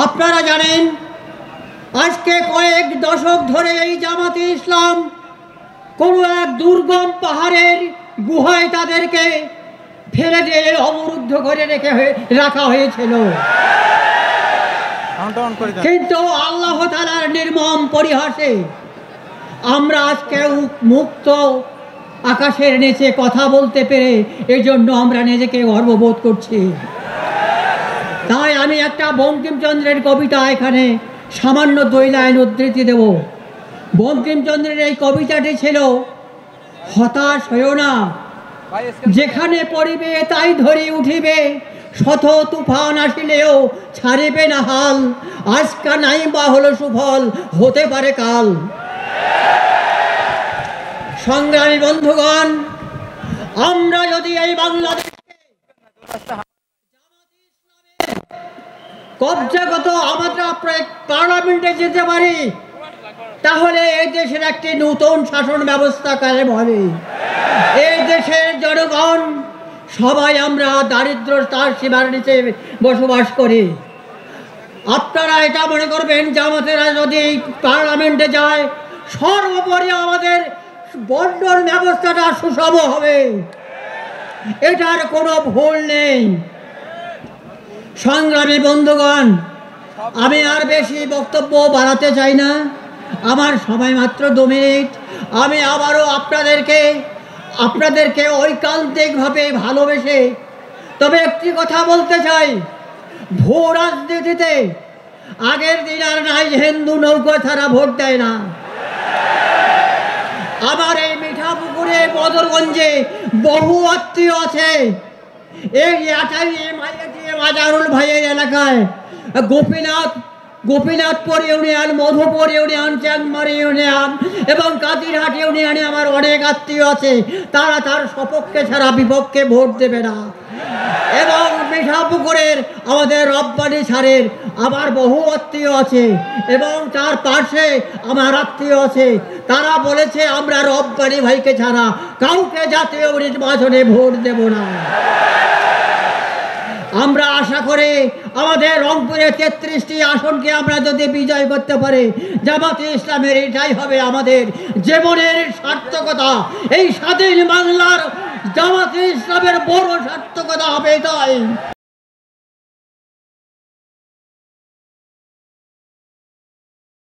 আপনারা জানেন আজকে কয়েক দশক ধরে এই জামাতে ইসলাম কোনো এক দুর্গম পাহাড়ের গুহায় তাদেরকে ফেলে দিয়ে অবরুদ্ধ করে রাখা হয়েছিল, কিন্তু আল্লাহ তাআলার নির্মম পরিহাসে আমরা আজকে মুক্ত আকাশের নিচে কথা বলতে পেরে এই জন্য আমরা নিজেকে গর্ববোধ করছি। তাই আমি একটা বঙ্কিমচন্দ্রের কবিতা এখানে সামান্য 2 লাইন উদ্ধৃতি দেব। বঙ্কিমচন্দ্রের এই কবিতাটি ছিল, হতাশ হইও না, যেখানে পড়িবে তাই ধরি উঠিবে, শত তুফান আসিলেও ছাড়িবে না হাল, আজকা নাই বা হলো সুফল, হতে পারে কাল। সংগ্রামী বন্ধুগণ, আমরা যদি এই বাংলাদেশকে কবজাগত আমরা পার্লামেন্টে যেতে পারি, তাহলে এই দেশের একটি নতুন শাসন ব্যবস্থা কায়েম হবে। এই দেশের জনগণ সবাই আমরা দারিদ্রতার সীমার নিচে বসবাস করি। আপনারা এটা মনে করবেন জামাতেরা যদি পার্লামেন্টে যায়, সর্বোপরি আমাদের বন্টন ব্যবস্থাটা সুষম হবে, এটার কোনো ভুল নেই। সংগ্রামী বন্ধুগণ, আমি আর বেশি বক্তব্য বাড়াতে চাই না, আমার সময় মাত্র 2 মিনিট। আমি আবারও আপনাদেরকে ঐকান্তিকভাবে ভালোবেসে তবে একটি কথা বলতে চাই, ভূ রাজনীতিতে আগের দিন আর নাই, হিন্দু নৌকা ছাড়া ভোট দেয় না। আমার এই মিঠাপুকুরে বদরগঞ্জে বহু আত্মীয় আছে। এই মাজারুল ভাইয়ের এলাকায় Gopinathpur union, Madhupur union, Changmari union এবং কাদিরহাট ইউনিয়নে আমার অনেক আত্মীয় আছে। তারা তার সপক্ষে ছাড়া বিপক্ষে ভোট দেবে না। এবং মিঠাপুকুরের আমাদের রব্বানি ছাড়ের আমার বহু আত্মীয় আছে এবং তার পাশে আমার আত্মীয় আছে। তারা বলেছে আমরা রব্বানি ভাইকে ছাড়া কাউকে জাতীয় নির্বাচনে ভোট দেব না। আমরা আশা করি আমাদের রংপুরে 33টি আসনকে আমরা যদি বিজয় করতে পারি, জামাতে ইসলামের এটাই হবে আমাদের জীবনের সার্থকতা। এই স্বাধীন বাংলার জামাতে ইসলামের বড় সার্থকতা হবে এটাই।